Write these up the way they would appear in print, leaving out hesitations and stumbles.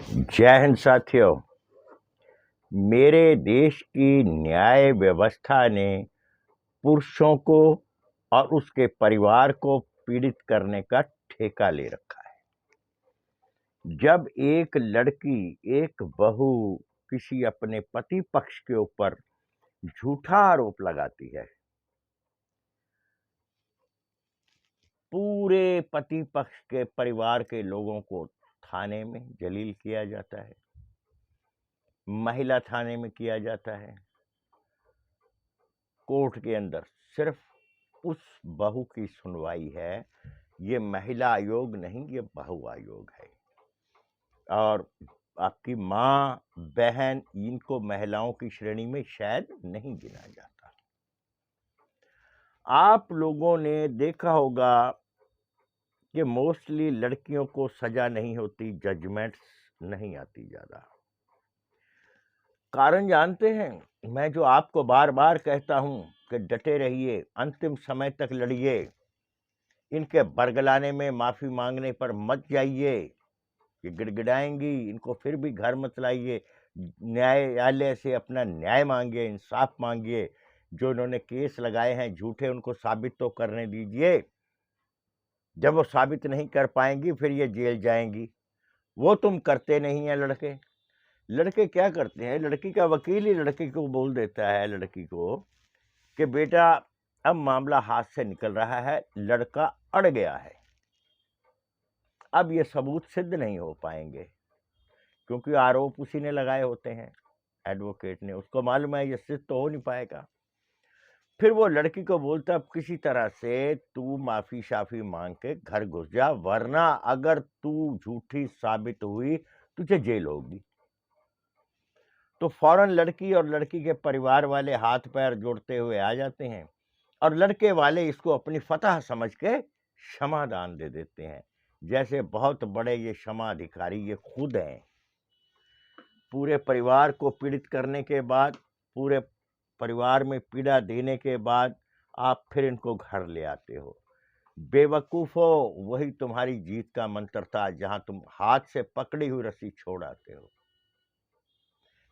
जय हिंद साथियों। मेरे देश की न्याय व्यवस्था ने पुरुषों को और उसके परिवार को पीड़ित करने का ठेका ले रखा है। जब एक लड़की, एक बहू किसी अपने पति पक्ष के ऊपर झूठा आरोप लगाती है, पूरे पति पक्ष के परिवार के लोगों को थाने में जलील किया जाता है, महिला थाने में किया जाता है, कोर्ट के अंदर सिर्फ उस बहू की सुनवाई है। ये महिला आयोग नहीं, ये बहू आयोग है। और आपकी माँ, बहन, इनको महिलाओं की श्रेणी में शायद नहीं गिना जाता। आप लोगों ने देखा होगा कि मोस्टली लड़कियों को सजा नहीं होती, जजमेंट्स नहीं आती ज्यादा। कारण जानते हैं? मैं जो आपको बार बार कहता हूं कि डटे रहिए, अंतिम समय तक लड़िए, इनके बरगलाने में, माफी मांगने पर मत जाइए। ये गिड़गिड़ाएंगी, इनको फिर भी घर मत लाइए। न्यायालय से अपना न्याय मांगिए, इंसाफ मांगिए। जो इन्होंने केस लगाए हैं झूठे, उनको साबित तो करने दीजिए। जब वो साबित नहीं कर पाएंगी फिर ये जेल जाएंगी। वो तुम करते नहीं है। लड़के क्या करते हैं? लड़की का वकील ही लड़की को बोल देता है, लड़की को, कि बेटा अब मामला हाथ से निकल रहा है, लड़का अड़ गया है। अब ये सबूत सिद्ध नहीं हो पाएंगे क्योंकि आरोप उसी ने लगाए होते हैं, एडवोकेट ने। उसको मालूम है ये सिद्ध तो हो नहीं पाएगा। फिर वो लड़की को बोलता, अब किसी तरह से तू माफी शाफी मांग के घर घुस जा, वरना अगर तू झूठी साबित हुई तुझे जेल होगी। तो फौरन लड़की और लड़की के परिवार वाले हाथ पैर जोड़ते हुए आ जाते हैं और लड़के वाले इसको अपनी फतह समझ के क्षमादान दे देते हैं, जैसे बहुत बड़े ये क्षमा अधिकारी ये खुद हैं। पूरे परिवार को पीड़ित करने के बाद, पूरे परिवार में पीड़ा देने के बाद आप फिर इनको घर ले आते हो। बेवकूफो, वही तुम्हारी जीत का मंत्र था, जहां तुम हाथ से पकड़ी हुई रस्सी छोड़ आते हो।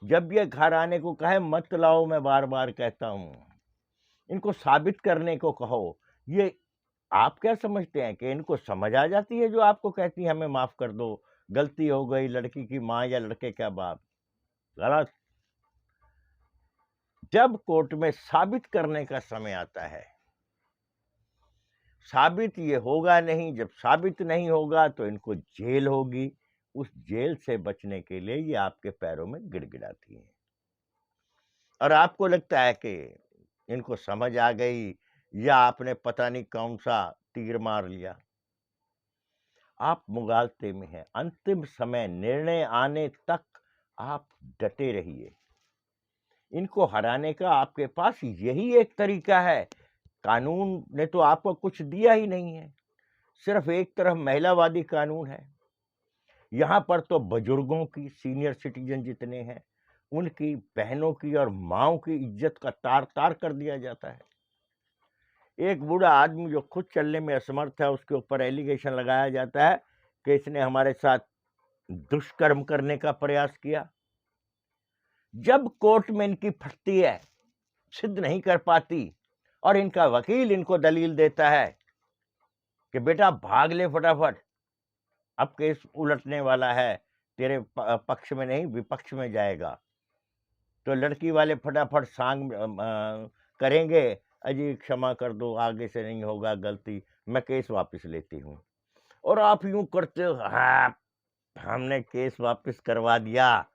जब ये घर आने को कहे मत लाओ, मैं बार बार कहता हूं, इनको साबित करने को कहो। ये आप क्या समझते हैं कि इनको समझ आ जाती है जो आपको कहती है हमें माफ कर दो, गलती हो गई, लड़की की माँ या लड़के का बाप? गलत। जब कोर्ट में साबित करने का समय आता है, साबित ये होगा नहीं। जब साबित नहीं होगा तो इनको जेल होगी। उस जेल से बचने के लिए ये आपके पैरों में गिड़गिड़ाती हैं और आपको लगता है कि इनको समझ आ गई या आपने पता नहीं कौन सा तीर मार लिया। आप मुगालते में हैं। अंतिम समय, निर्णय आने तक आप डटे रहिए। इनको हराने का आपके पास यही एक तरीका है। कानून ने तो आपको कुछ दिया ही नहीं है, सिर्फ एक तरफ महिलावादी कानून है। यहां पर तो बुजुर्गों की, सीनियर सिटीजन जितने हैं, उनकी, बहनों की और माओं की इज्जत का तार तार कर दिया जाता है। एक बूढ़ा आदमी जो खुद चलने में असमर्थ है, उसके ऊपर एलिगेशन लगाया जाता है कि इसने हमारे साथ दुष्कर्म करने का प्रयास किया। जब कोर्ट में इनकी फटती है, सिद्ध नहीं कर पाती, और इनका वकील इनको दलील देता है कि बेटा भाग ले फटाफट, अब केस उलटने वाला है, तेरे पक्ष में नहीं विपक्ष में जाएगा। तो लड़की वाले फटाफट सांग करेंगे, अजी क्षमा कर दो, आगे से नहीं होगा गलती, मैं केस वापस लेती हूँ। और आप यूं करते हो, हाँ हमने केस वापस करवा दिया।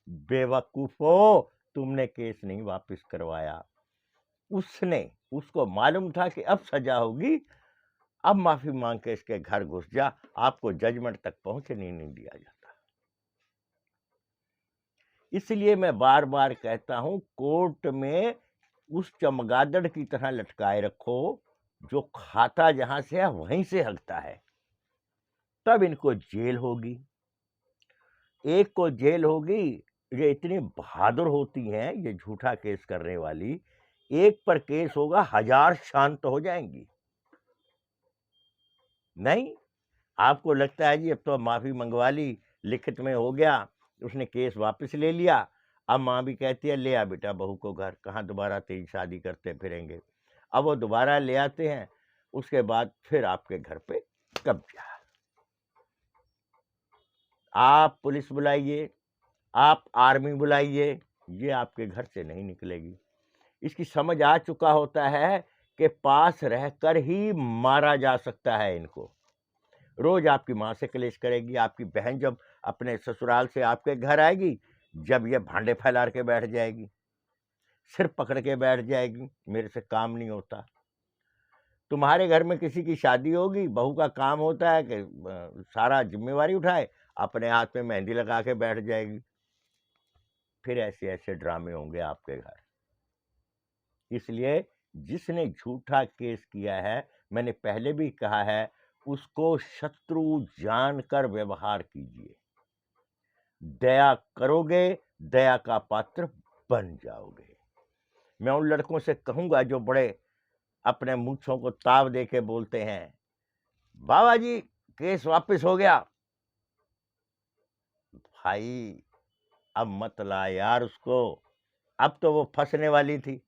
बेवकूफो, तुमने केस नहीं वापस करवाया। उसको मालूम था कि अब सजा होगी, अब माफी मांग के इसके घर घुस जा, आपको जजमेंट तक पहुंचने नहीं दिया जाता। इसलिए मैं बार बार कहता हूं, कोर्ट में उस चमगादड़ की तरह लटकाए रखो जो खाता जहां से है वहीं से हगता है। तब इनको जेल होगी। एक को जेल होगी, ये इतनी बहादुर होती हैं ये झूठा केस करने वाली, एक पर केस होगा, 1000 शांत हो जाएंगी। नहीं, आपको लगता है जी अब तो माफी मंगवा ली, लिखित में हो गया, उसने केस वापस ले लिया। अब माँ भी कहती है ले आ बेटा बहू को घर, कहाँ दोबारा तेरी शादी करते फिरेंगे। अब वो दोबारा ले आते हैं, उसके बाद फिर आपके घर पे कब्जा। आप पुलिस बुलाइए, आप आर्मी बुलाइए, ये आपके घर से नहीं निकलेगी। इसकी समझ आ चुका होता है कि पास रहकर ही मारा जा सकता है इनको। रोज आपकी माँ से कलेश करेगी, आपकी बहन जब अपने ससुराल से आपके घर आएगी, जब ये भांडे फैलार के बैठ जाएगी, सिर पकड़ के बैठ जाएगी, मेरे से काम नहीं होता। तुम्हारे घर में किसी की शादी होगी, बहू का काम होता है कि सारा जिम्मेवारी उठाए, अपने हाथ में मेहंदी लगा के बैठ जाएगी। फिर ऐसे ऐसे ड्रामे होंगे आपके घर। इसलिए जिसने झूठा केस किया है, मैंने पहले भी कहा है, उसको शत्रु जानकर व्यवहार कीजिए। दया करोगे, दया का पात्र बन जाओगे। मैं उन लड़कों से कहूंगा जो बड़े अपने मूंछों को ताव दे के बोलते हैं, बाबा जी केस वापस हो गया। भाई अब मत ला यार उसको, अब तो वो फंसने वाली थी।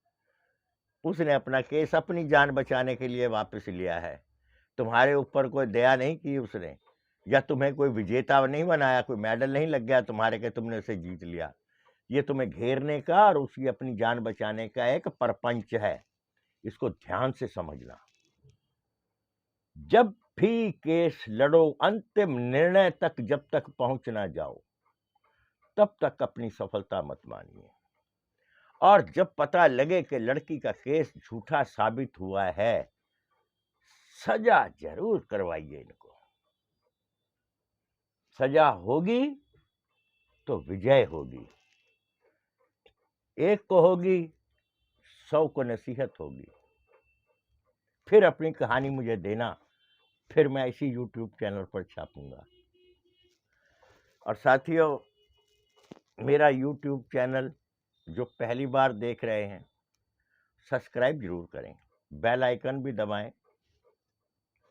उसने अपना केस अपनी जान बचाने के लिए वापस लिया है। तुम्हारे ऊपर कोई दया नहीं की उसने, या तुम्हें कोई विजेता नहीं बनाया, कोई मेडल नहीं लग गया तुम्हारे के तुमने उसे जीत लिया। ये तुम्हें घेरने का और उसकी अपनी जान बचाने का एक परपंच है। इसको ध्यान से समझना। जब भी केस लड़ो, अंतिम निर्णय तक जब तक पहुंच ना जाओ, तब तक अपनी सफलता मत मानिए। और जब पता लगे कि लड़की का केस झूठा साबित हुआ है, सजा जरूर करवाइए इनको। सजा होगी तो विजय होगी। एक को होगी, 100 को नसीहत होगी। फिर अपनी कहानी मुझे देना, फिर मैं इसी YouTube चैनल पर छापूंगा। और साथियों, मेरा YouTube चैनल जो पहली बार देख रहे हैं, सब्सक्राइब जरूर करें, बेल आइकन भी दबाएं।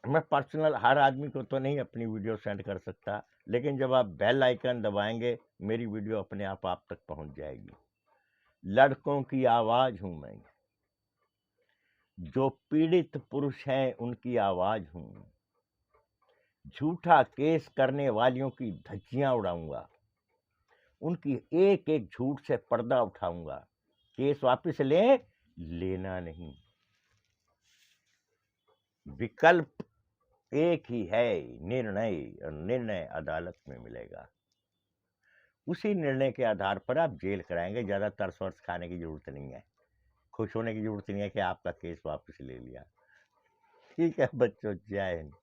मैं पर्सनल हर आदमी को तो नहीं अपनी वीडियो सेंड कर सकता, लेकिन जब आप बेल आइकन दबाएंगे, मेरी वीडियो अपने आप तक पहुंच जाएगी। लड़कों की आवाज हूं मैं, जो पीड़ित पुरुष हैं उनकी आवाज हूं। झूठा केस करने वालियों की धज्जियां उड़ाऊंगा, उनकी एक एक झूठ से पर्दा उठाऊंगा। केस वापस लेना नहीं। विकल्प एक ही है, निर्णय, और निर्णय अदालत में मिलेगा। उसी निर्णय के आधार पर आप जेल कराएंगे। ज्यादा तरस वर्स खाने की जरूरत नहीं है, खुश होने की जरूरत नहीं है कि आपका केस वापस ले लिया। ठीक है बच्चों, जय हिंद।